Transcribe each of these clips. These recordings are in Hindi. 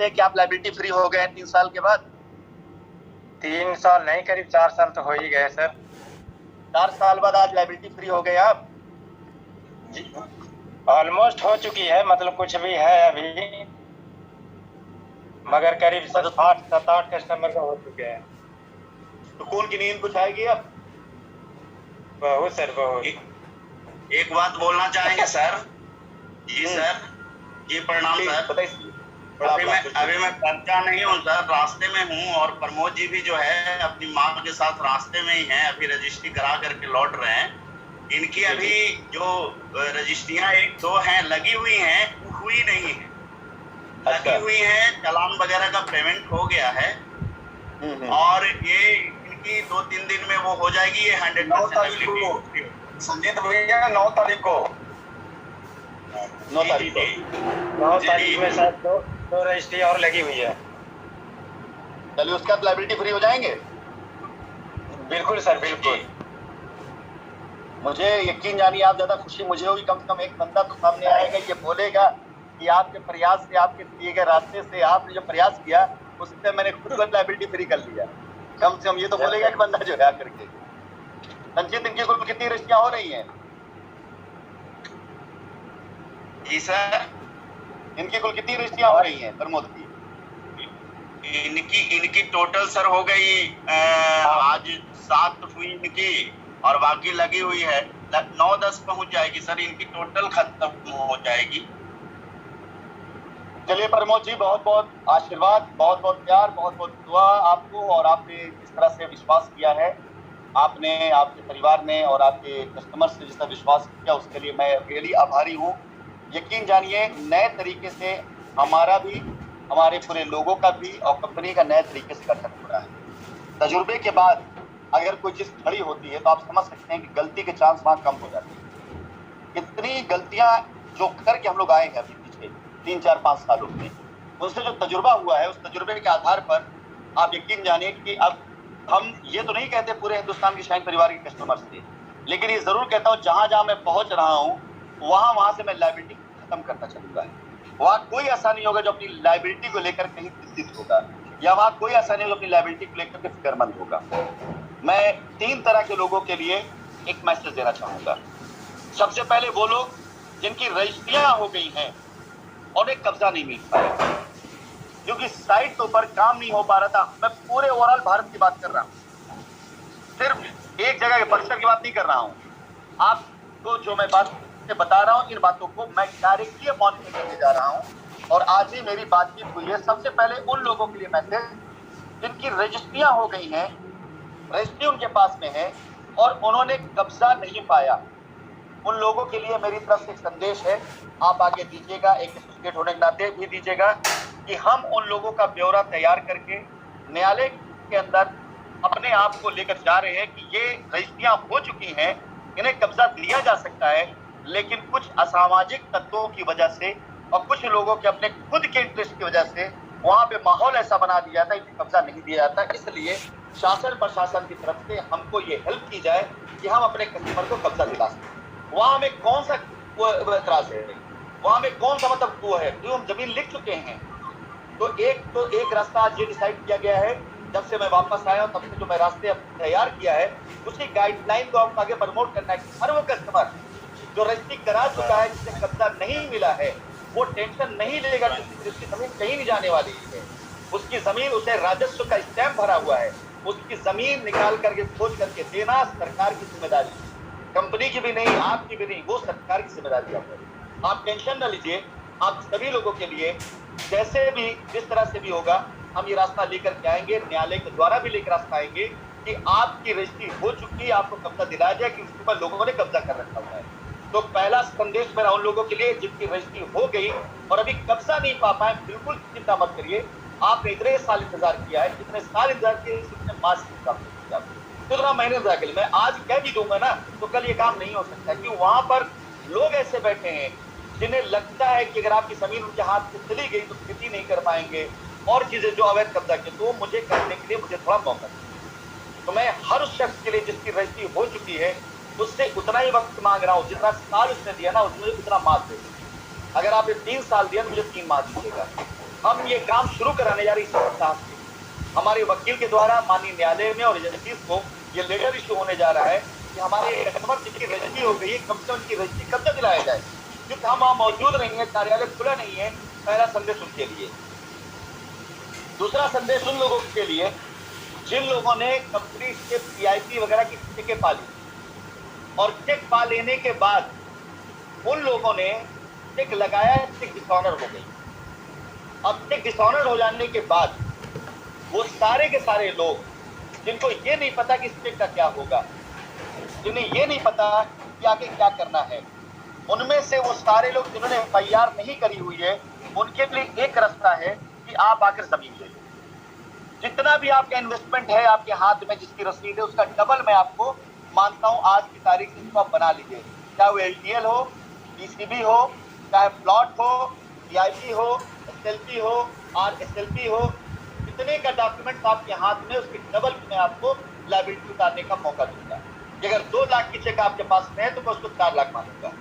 सकते हैं कि आप लायबिलिटी फ्री हो गए 3 साल के बाद? 3 साल नहीं, करीब 4 साल तो हो ही गए सर। 4 साल बाद आज लायबिलिटी फ्री हो गए आप? जी, ऑलमोस्ट हो चुकी है, मतलब कुछ भी है अभी, मगर करीब 7-8 कस्टमर का हो चुके हैं। सुकून की नींद कुछ आएगी अब? बहुत सर, बहुत। एक बात बोलना चाहेंगे सर? जी सर, जी प्रणाम सर। अभी मैं खर्चा नहीं हूँ सर, रास्ते में हूँ, और प्रमोद जी भी जो है अपनी माँ के साथ रास्ते में ही हैं, अभी रजिस्ट्री करा करके लौट रहे हैं। इनकी अभी जो रजिस्ट्रियां 1-2 हैं लगी हुई हैं, हुई नहीं है, लगी हुई हैं, चालान वगैरह का पेमेंट हो गया है, और ये इनकी 2-3 दिन में वो हो जाएगी। ये 100% संजीत भैया 9 तारीख को 9 तारीख में शायद 2 रजिस्ट्री और लगी हुई है। चलिए, उसके बाद लायबिलिटी फ्री हो जाएंगे? बिल्कुल सर, बिल्कुल। मुझे यकीन जानिए, आप ज्यादा खुशी मुझे होगी, कम से कम एक बंदा तो सामने आएगा, ये बोलेगा कि आपके प्रयास से, आपके दिए गए रास्ते से आपने जो प्रयास किया उससे मैंने खुद को लायबिलिटी फ्री कर लिया। कम से कम ये तो बोलेगा कि बंदा जो है करके। संजीत, इनकी कुल कितनी रजिस्ट्रियां हो रही हैं? जी सर, इनकी कुल कितनी रजिस्ट्रियां हो रही हैं प्रमोद की? इनकी टोटल सर हो गई आज 7 हुई इनकी, और बाकी लगी हुई है 9-10 पहुंच जाएगी सर, इनकी टोटल खत्म हो जाएगी। चलिए प्रमोद जी, बहुत बहुत आशीर्वाद, बहुत बहुत प्यार, बहुत बहुत दुआ आपको, और आपने जिस तरह से विश्वास किया है, आपने, आपके परिवार ने और आपके कस्टमर्स ने जिस तरह विश्वास किया, उसके लिए मैं रियली आभारी हूँ। यकीन जानिए, नए तरीके से हमारा भी, हमारे पूरे लोगों का भी और कंपनी का नए तरीके से गठन हो रहा है। तजुर्बे के बाद अगर कोई चीज़ खड़ी होती है तो आप समझ सकते हैं कि गलती के चांस वहाँ कम हो जाते हैं। इतनी गलतियाँ जो करके हम लोग आए हैं अभी पिछले 3-4-5 सालों में, उनसे जो तजुर्बा हुआ है, उस तजुर्बे के आधार पर आप यकीन जानिए कि अब हम ये तो नहीं कहते पूरे हिंदुस्तान के शाइन परिवार के कस्टमर्स थे, लेकिन ये ज़रूर कहता हूँ जहाँ जहाँ मैं पहुँच रहा हूँ वहाँ से मैं लायबिलिटी खत्म करता चलूँगा। वहाँ कोई ऐसा नहीं होगा जो अपनी लायबिलिटी को लेकर कहीं चिंतित होगा, या वहाँ कोई ऐसा नहीं होगा अपनी लायबिलिटी को लेकर के फिक्रमंद होगा। मैं 3 तरह के लोगों के लिए एक मैसेज देना चाहूँगा। सबसे पहले वो लोग जिनकी रजिस्ट्रियाँ हो गई हैं और उन्हें कब्जा नहीं मिल पाया, क्योंकि साइट के ऊपर काम नहीं हो पा रहा था। मैं पूरे ओवरऑल भारत की बात कर रहा हूँ, सिर्फ एक जगह के बक्सर की बात नहीं कर रहा हूँ। आपको जो मैं बात बता रहा हूँ, इन बातों को मैं डायरेक्टली मॉनिटर करने जा रहा हूँ, और आज ही मेरी बातचीत हुई है। सबसे पहले उन लोगों के लिए मैसेज जिनकी रजिस्ट्रियाँ हो गई हैं, रजिस्ट्री उनके पास में है और उन्होंने कब्जा नहीं पाया, उन लोगों के लिए मेरी तरफ से एक संदेश है, आप आगे दीजिएगा, एक एसोसिएट होने के नाते भी दीजिएगा कि हम उन लोगों का ब्यौरा तैयार करके न्यायालय के अंदर अपने आप को लेकर जा रहे हैं कि ये रजिस्ट्रियाँ हो चुकी हैं, इन्हें कब्जा दिया जा सकता है, लेकिन कुछ असामाजिक तत्वों की वजह से और कुछ लोगों के अपने खुद के इंटरेस्ट की वजह से वहाँ पे माहौल ऐसा बना दिया जाता है कि कब्जा नहीं दिया जाता। इसलिए शासन प्रशासन की तरफ से हमको ये हेल्प की जाए कि हम अपने कस्टमर को कब्जा दिला सकें। वहाँ में कौन सा एतराज है, वहाँ में कौन सा मतलब वो है, जो हम जमीन लिख चुके हैं। तो एक रास्ता आज ये डिसाइड किया गया है, जब से मैं वापस आया तब से जो मैं रास्ते तैयार किया है, उसी गाइडलाइन को हम आगे प्रमोट करना है कि हर वो कस्टमर जो रजिस्ट्री करा चुका है, जिसे कब्जा नहीं मिला है, वो टेंशन नहीं लेगा कि उसकी जमीन कहीं नहीं जाने वाली है। उसकी जमीन, उसे राजस्व का स्टैंप भरा हुआ है, उसकी जमीन निकाल करके खोज करके देना सरकार की जिम्मेदारी, कंपनी की भी नहीं, आपकी भी नहीं, वो सरकार की जिम्मेदारी है। आप टेंशन न लीजिए, आप सभी लोगों के लिए जैसे भी, जिस तरह से भी होगा, हम ये रास्ता लेकर के आएंगे, न्यायालय के द्वारा भी लेकर रास्ता आएंगे कि आपकी रजिस्ट्री हो चुकी है, आपको कब्जा दिलाया जाए कि उसके ऊपर लोगों ने कब्जा कर रखा हुआ है। तो पहला संदेश मेरा उन लोगों के लिए जिनकी रजिस्ट्री हो गई और अभी कब्जा नहीं पा पाए, बिल्कुल चिंता मत करिए। आपने इतने साल इंतजार किया है, जितने साल इंतजार किए, इतने मास कितना महीने इंतजार के लिए, मैं आज कह भी दूंगा ना तो कल ये काम नहीं हो सकता, क्योंकि वहां पर लोग ऐसे बैठे हैं जिन्हें लगता है कि अगर आपकी जमीन उनके हाथ से चली गई तो खेती नहीं कर पाएंगे और चीजें जो अवैध कब्जा की, तो मुझे करने के लिए मुझे थोड़ा मौका दीजिए। तो मैं हर उस शख्स के लिए जिसकी रजिस्ट्री हो चुकी है उससे उतना ही वक्त मांग रहा हूँ, जितना साल उसने दिया ना उसमें उतना माफ दे दीजिए। अगर आपने 3 साल दिया तो मुझे 3 माह दीजिएगा। हम ये काम शुरू कराने जा रहे हैं इस सप्ताह से। हमारे वकील के द्वारा माननीय न्यायालय में और जस्टिस को ये लेटर इशू होने जा रहा है कि हमारे कस्टमर जिनकी रजिस्ट्री हो गई है, कम से उनकी रजिस्ट्री कब तक दिलाया जाए, क्योंकि हम वहाँ मौजूद नहीं है, कार्यालय खुला नहीं है। पहला संदेश उनके लिए। दूसरा संदेश उन लोगों के लिए जिन लोगों ने कंपनी से PIP वगैरह की चेकें पा ली और चेक पा लेने के बाद उन लोगों ने चेक लगाया, चेक डिसऑनर हो गई। अब चेक डिसऑनर हो जाने के बाद वो सारे के सारे लोग जिनको ये नहीं पता कि इस चेक का क्या होगा, जिन्हें ये नहीं पता कि आगे क्या करना है, उनमें से वो सारे लोग जिन्होंने FIR नहीं करी हुई है, उनके लिए एक रास्ता है कि आप आकर जमीन ले लो। जितना भी आपका इन्वेस्टमेंट है आपके हाथ में, जिसकी रसीद है, उसका डबल मैं आपको मानता हूं आज की तारीख से इसको आप बना लीजिए। चाहे वो LTL हो, TCB हो, चाहे प्लॉट हो, PIP हो, SLP हो, RSLP हो, जितने का डॉक्यूमेंट आपके हाथ में उसके डबल में आपको लायबिलिटी उतारने का मौका दूंगा। अगर 2 लाख की चेक आपके पास में है तो मैं उसको 4 लाख मानूंगा।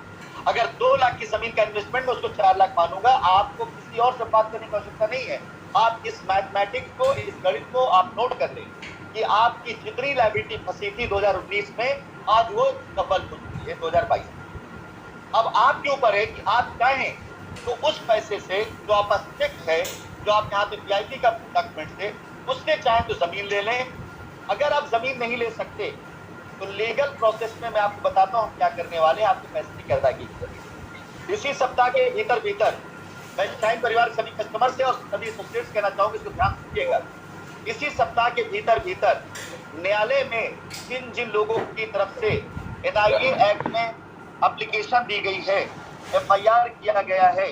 अगर 2 लाख की जमीन का इन्वेस्टमेंट मैं उसको 4 लाख मानूंगा। आपको किसी और से बात करने की आवश्यकता नहीं है। आप इस मैथमेटिक्स को, इस गणित को आप नोट कर लें कि आपकी जितनी लायबिलिटी फंसी थी 2019 में, आज वो डबल हो चुकी है 2022 में। अब आपके ऊपर है कि आप चाहें तो उस पैसे से जो आपका चेक है, जो आपके हाथ में PIP का डॉक्यूमेंट है, उससे चाहे तो जमीन ले लें। अगर आप जमीन नहीं ले सकते तो लीगल प्रोसेस में मैं आपको बताता हूँ क्या करने वाले हैं आपके पैसे की अदायगी। इसी सप्ताह के भीतर भीतर मैं शाइन परिवार सभी कस्टमर से और सभी एसोसिएट्स कहना चाहूंगा, इसको ध्यान दीजिएगा। इसी सप्ताह के भीतर भीतर न्यायालय में जिन जिन लोगों की तरफ से NIA एक्ट में एप्लीकेशन दी गई है, FIR किया गया है,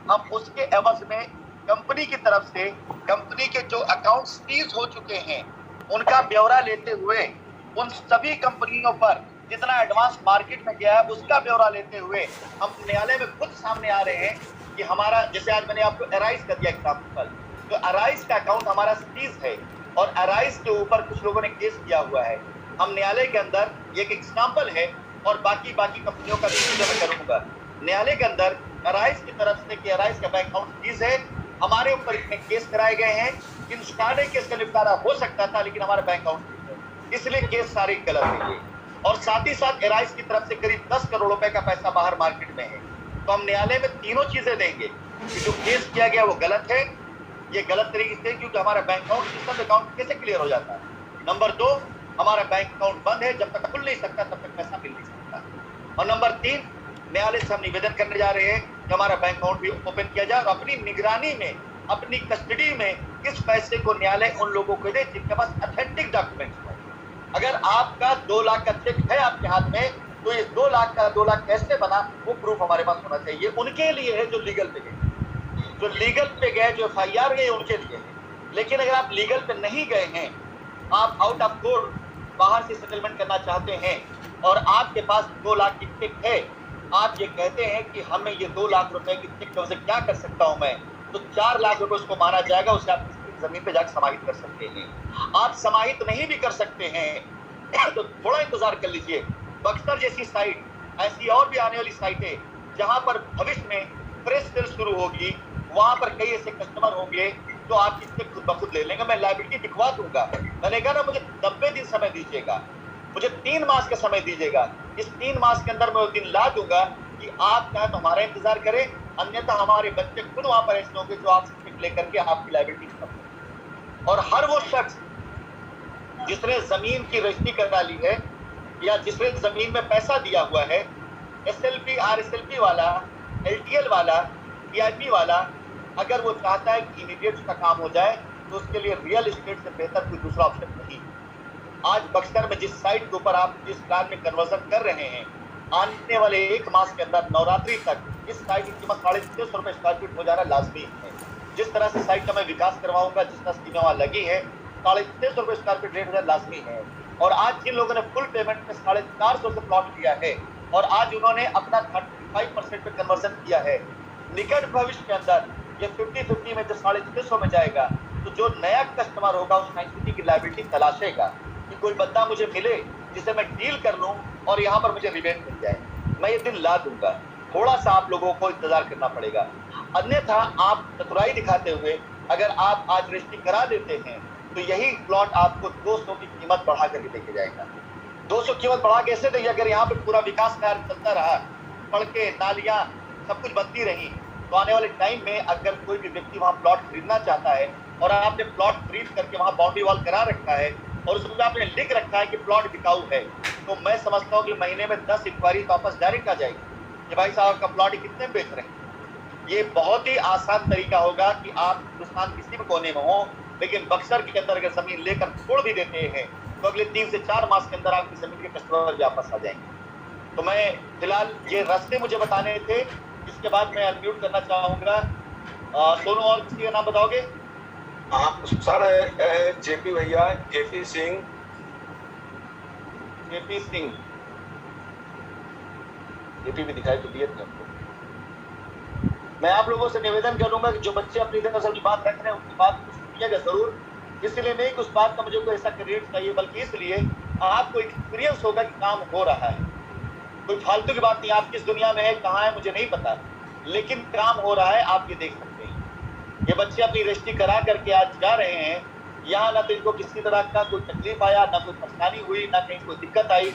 हम उसके एवज में कंपनी की तरफ से कंपनी के जो अकाउंट सीज हो चुके हैं उनका ब्यौरा लेते हुए, उन सभी कंपनियों पर जितना एडवांस मार्केट में गया है उसका ब्यौरा लेते हुए हम न्यायालय में खुद सामने आ रहे हैं कि हमारा, जैसे आज मैंने आपको अराइज कर दिया एग्जाम्पल, तो अराइज का अकाउंट हमारा सीज है और अराइज के ऊपर कुछ लोगों ने केस किया हुआ है। हम न्यायालय के अंदर एक एग्जाम्पल है और बाकी कंपनियों का भी मैं करूंगा। न्यायालय के अंदर अराइज की तरफ से कि अराइज का बैंक अकाउंट सीज है, हमारे ऊपर इतने केस कराए गए हैं, इन सारे केस का निपटारा हो सकता था लेकिन हमारा बैंक अकाउंट सीज है, इसलिए केस सारे गलत है। और साथ ही साथ अराइज की तरफ से करीब 10 करोड़ रुपए का पैसा बाहर मार्केट में है। तो हम न्यायालय में तीनों चीजें देंगे कि जो केस किया गया वो गलत है, ये गलत तरीके से, क्योंकि हमारा बैंक अकाउंट सिस्टम अकाउंट कैसे क्लियर हो जाता है। नंबर 2, हमारा बैंक अकाउंट बंद है, जब तक खुल नहीं सकता तब तक पैसा मिल नहीं सकता। और नंबर 3, न्यायालय से हम निवेदन करने जा रहे हैं कि हमारा बैंक अकाउंट भी ओपन किया जाए और अपनी निगरानी में, अपनी कस्टडी में इस पैसे को न्यायालय उन लोगों को दे जिनके पास ऑथेंटिक डॉक्यूमेंट्स हो। अगर आपका 2 लाख का चेक है आपके हाथ में, तो इस 2 लाख का 2 लाख कैसे बना वो प्रूफ हमारे पास होना चाहिए। उनके लिए है जो लीगल पे गए, जो लीगल पे गए, जो FIR गए, उनके लिए है। लेकिन अगर आप लीगल पे नहीं गए हैं, आप आउट ऑफ कोर्ट बाहर से सेटलमेंट करना चाहते हैं और आपके पास 2 लाख की चेक है, आप ये कहते हैं कि हमें ये 2 लाख रुपए की चेक से क्या कर सकता हूं मैं, तो 4 लाख रुपए उसको माना जाएगा, उसे आप जमीन पे जाकर समाहित कर सकते हैं। आप समाहित नहीं भी कर सकते हैं तो थोड़ा इंतजार कर लीजिए। बक्सर जैसी साइट, ऐसी और भी आने वाली साइटें जहां पर भविष्य में प्रेस सेल शुरू होगी, वहां पर कई ऐसे कस्टमर होंगे जो आपकी चेक खुद ब खुद ले लेंगे। मैं लायबिलिटी दिखवा दूंगा। मैंने कहा ना, मुझे 90 दिन समय दीजिएगा, मुझे 3 मास का समय दीजिएगा। इस 3 मास के अंदर मैं वो दिन ला दूंगा कि आप चाहे तो हमारा इंतजार करें, अन्यथा हमारे बच्चे खुद वहां पर ऐसे होंगे जो आपसे चेक लेकर के आपकी लायबिलिटी खत्म। और हर वो शख्स जिसने जमीन की रजिस्ट्री करा ली है या जिसने जमीन में पैसा दिया हुआ है, SLP, RSLP वाला, LTL वाला, PIP वाला, अगर वो चाहता है कि इमीडिएट उसका काम हो जाए तो उसके लिए रियल एस्टेट से बेहतर कोई दूसरा ऑप्शन नहीं। आज बक्सर में जिस साइट के ऊपर आप जिस प्लान में कन्वर्जन कर रहे हैं, आने वाले 1 मास के अंदर नवरात्रि तक इस साइट की कीमत 650 रुपए स्क्वायर फीट हो जाना लाजमी है। जिस तरह से साइट का मैं विकास करवाऊंगा, जिस तरह स्कीमें वहाँ लगी है, 650 रुपए स्क्वायर फीट रेट हो जाना लाजमी है। और आज जिन लोगों ने फुल पेमेंट में 450 से प्लॉट किया है और आज उन्होंने अपना 35% पे कन्वर्जन किया है, निकट भविष्य के अंदर ये 50-50 में जो 650 में जाएगा, तो जो नया कस्टमर होगा उस साइंसिटी की लायबिलिटी तलाशेगा कि कोई बंदा मुझे मिले जिसे मैं डील कर लूं और यहाँ पर मुझे रिबेट मिल जाए। मैं ये दिन ला दूंगा। थोड़ा सा आप लोगों को इंतजार करना पड़ेगा। अन्यथा आप चतुराई दिखाते हुए अगर आप आज रजिस्ट्री करा देते हैं तो यही प्लॉट आपको 200 की कीमत बढ़ा करके देके जाएगा। 200 कीमत बढ़ा कैसे देगी? अगर यहाँ पे पूरा विकास कार्य चलता रहा, सड़कें, नालियां सब कुछ बनती रही, तो आने वाले टाइम में अगर कोई भी व्यक्ति वहाँ प्लॉट खरीदना चाहता है और आपने प्लॉट खरीद करके वहाँ बाउंड्री वॉल करा रखा है और उसमें आपने लिख रखा है कि प्लॉट बिकाऊ है, तो मैं समझता हूँ कि महीने में 10 इंक्वायरी वापस डायरेक्ट आ जाएगी कि भाई साहब का प्लॉट कितने बेच रहे हैं। ये बहुत ही आसान तरीका होगा कि आप हिंदुस्तान किसी भी कोने में हो, लेकिन बक्सर के अंदर अगर जमीन लेकर छोड़ भी देते हैं तो अगले 3 से 4 मास के अंदर आपकी जमीन के कस्टमर वापस आ जाएंगे। तो मैं फिलहाल ये रास्ते मुझे बताने थे, इसके बाद मैं अनम्यूट करना चाहूंगा। सोनू और किसी का नाम बताओगे? सर जेपी भैया, जेपी सिंह। जेपी भी दिखाई तो दिए थे हमको। मैं आप लोगों से निवेदन करूंगा कि जो बच्चे अपनी तरफ से बात रख रहे हैं उनकी बात को सुनिएगा जरूर। इसलिए नहीं कि उस बात का मुझे कोई ऐसा क्रेडिट चाहिए, बल्कि इसलिए आपको एक्सपीरियंस होगा कि काम हो रहा है। कोई फालतू की बात नहीं, आप किस दुनिया में है, कहाँ है मुझे नहीं पता, लेकिन काम हो रहा है, आप ये देख सकते हैं। ये बच्चे अपनी रजिस्ट्री करा करके आज जा रहे हैं, यहाँ ना तो इनको किसी तरह का कोई तकलीफ आया, ना कोई परेशानी हुई, ना कहीं कोई दिक्कत आई,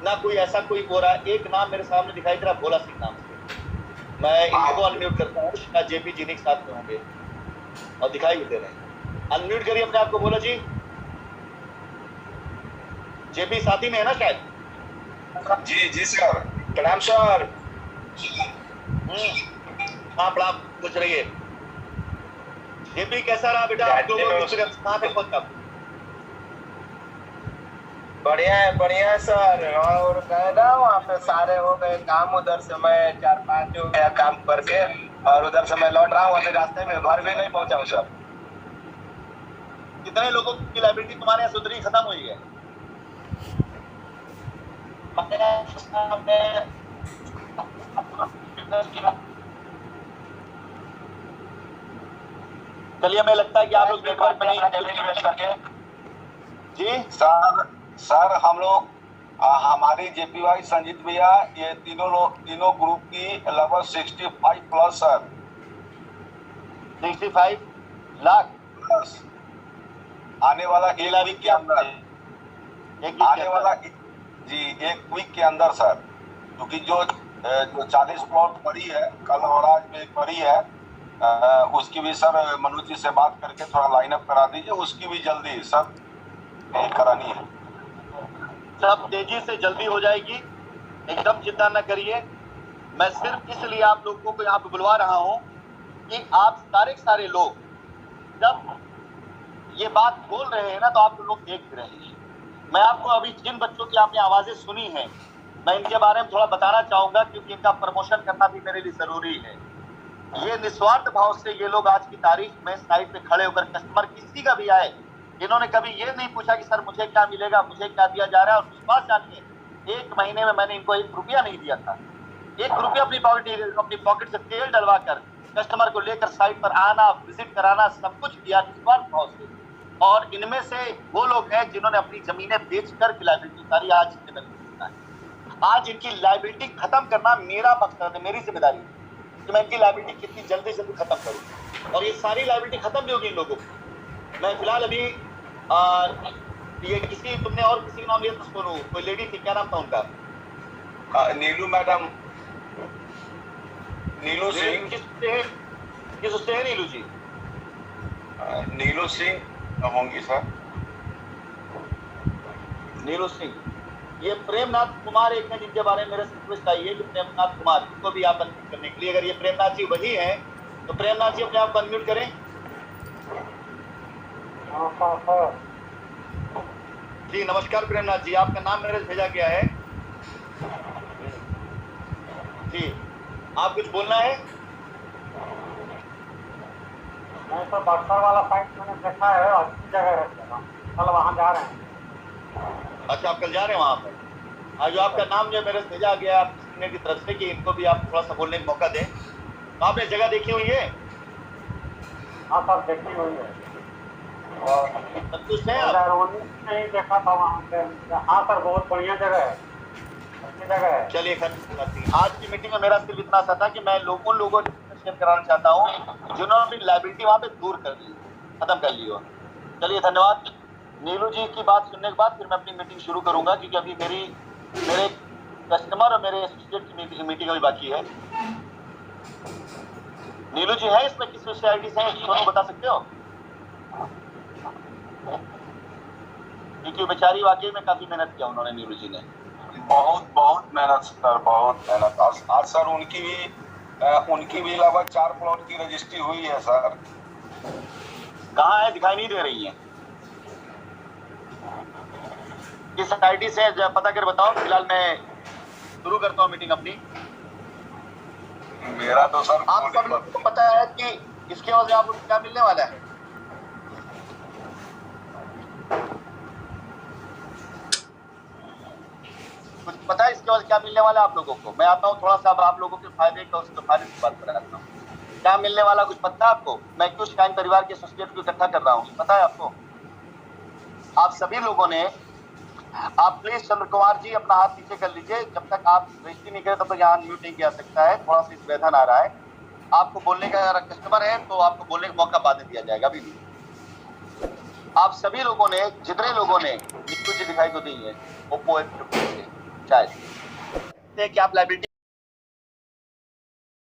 ना कोई ऐसा कोई हो रहा है। एक नाम मेरे सामने दिखाई दे रहा है, भोला सिंह नाम से। मैं इनको अनम्यूट करता हूँ, शायद जेपी जी के साथ में होंगे और दिखाई भी दे रहे हैं। अनम्यूट करिए अपने आप को भोला जी। जेपी साथी में है ना शायद? जी सर, प्रणाम सर। हाँ प्रणाम, पूछ रही है। जेपी कैसा रहा बेटा आप लोगों को, कहाँ तक पहुंचा? बढ़िया है सर। और गए ना वहाँ पे सारे हो गए काम, उधर से मैं 4-5 हो गया काम करके, और उधर से मैं लौट रहा हूँ, अभी रास्ते में घर भी नहीं पहुँचा हूँ सर। कितने लोगों की लाइबिलिटी तुम्हारे यहाँ सुधरी, खत्म हुई है? चलिए, हमें लगता है कि आप लोग नेटवर्क में नहीं। जी सर हम लोग हमारी जेपी भाई, संजीत भैया, ये तीनों ग्रुप की लगभग 65 प्लस सर। 65 लाख प्लस आने वाला एक वीक के अंदर, एक वीक के अंदर सर। क्योंकि जो 40 प्लॉट पड़ी है, कल और आज में एक पड़ी है, उसकी भी सर मनोज जी से बात करके थोड़ा लाइन अप करा दीजिए, उसकी भी जल्दी सर करानी है। सब तेजी से जल्दी हो जाएगी, एकदम चिंता न करिए। मैं सिर्फ इसलिए आप लोगों को यहाँ पे बुलवा रहा हूँ कि आप सारे लोग जब ये बात बोल रहे हैं ना, तो आप लोग देख रहे हैं। मैं आपको अभी जिन बच्चों की आपने आवाजें सुनी हैं, मैं इनके बारे में थोड़ा बताना चाहूंगा, क्योंकि इनका प्रमोशन करना भी मेरे लिए जरूरी है। ये निस्वार्थ भाव से ये लोग आज की तारीख में साइड पे खड़े होकर, कस्टमर किसी का भी आए, इन्होंने कभी ये नहीं पूछा कि सर मुझे क्या मिलेगा, मुझे क्या दिया जा रहा है। और विश्वास जानिए, 1 महीने में मैंने इनको 1 रुपया नहीं दिया था। 1 रुपया अपनी पॉकेट से तेल डलवा कर कस्टमर को लेकर साइट पर आना, विजिट कराना, सब कुछ किया निस्वार्थ भाव से। और इनमें से वो लोग हैं जिन्होंने अपनी जमीनें बेचकर की लाइबिलिटी उतारी, आज आज इनकी लाइबिलिटी खत्म करना मेरा मकसद है, मेरी जिम्मेदारी है कि मैं इनकी लाइबिलिटी कितनी जल्दी से खत्म करूँ। और ये सारी लाइबिलिटी खत्म भी होगी इन लोगों को। मैं फिलहाल अभी ये तुमने और किसी का नाम लिया था, सुनो, कोई लेडी थी, क्या नाम था उनका? नीलू मैडम, नीलू सिंह। किस उससे है नीलू जी? नीलू सिंह होंगी सर। नीलू सिंह। ये प्रेमनाथ कुमार एक है जिनके बारे में मेरे से रिक्वेस्ट आई है कि प्रेमनाथ कुमार को भी आप अनम्यूट करने के लिए, अगर ये प्रेमनाथ जी वही हैं तो प्रेमनाथ जी अपने आप को अनम्यूट करें। जी नमस्कार प्रेमनाथ जी, आपका नाम मेरे से भेजा गया है जी, आप कुछ बोलना है? मैं तो बक्सर वाला साइट मैंने देखा है, अच्छी जगह है, कल वहाँ जा रहे हैं। अच्छा, आप कल जा रहे हैं वहाँ पर? आज जो आपका नाम जो मेरे से भेजा गया आप की तरफ से कि इनको भी आप थोड़ा सा बोलने का मौका दें, तो आपने जगह देखी हुई है? हाँ सर, देखी हुई है। और संतुष्ट हैं आप? नहीं देखा था वहाँ पे। हाँ सर, बहुत बढ़िया जगह है। अच्छी जगह है। चलिए खत्म। आज की मीटिंग में मेरा सिर्फ इतना सा था कि मैं उन लोगों से शेयर कराना चाहता हूँ जिन्होंने अपनी लाइबिलिटी वहां पे दूर कर ली, खत्म कर ली हो। चलिए धन्यवाद। नीलू जी की बात सुनने के बाद फिर मैं अपनी मीटिंग शुरू करूंगा, क्योंकि अभी मेरे कस्टमर और मेरे एसोसिएट की मीटिंग अभी बाकी है। नीलू जी है इसमें किस स्पेशलिटी से, सोनू बता सकते हो? क्योंकि बेचारी वाकई में काफी मेहनत किया उन्होंने, नीलू जी ने बहुत मेहनत सर, बहुत मेहनत। आज सर उनकी भी लगभग 4 प्लॉट की रजिस्ट्री हुई है सर। कहाँ है, दिखाई नहीं दे रही है। किस आईडी से पता कर बताओ। फिलहाल मैं शुरू करता हूँ मीटिंग अपनी। मेरा तो सर आप सब लोगों को पता है कि इसके वजह आप लोग को क्या मिलने वाला है? कुछ पता है इसके वजह क्या मिलने वाला है आप लोगों को? मैं आता हूँ थोड़ा सा अब आप लोगों के फायदे का उसके फायदे की बात कराता हूँ। क्या मिलने वाला कुछ पता है आपको? मैं क्यों शिकायत परिवार के एसोसिएट को इकट्ठा कर रहा हूँ, पता है आपको? आप सभी लोगों ने, आप प्लीज चंद्र कुमार जी अपना हाथ नीचे कर लीजिए। जब तक आप रजिस्ट्री नहीं करें तब तक यहाँ म्यूट नहीं किया सकता है। थोड़ा सा वेदन आ रहा है। आपको बोलने का, अगर कस्टमर है तो आपको बोलने का मौका बाद में दिया जाएगा। अभी भी आप सभी लोगों ने, जितने लोगों ने नीलू जी दिखाई तो दी है ओप्पो F50 से, शायद कि आप लाइबिलिटी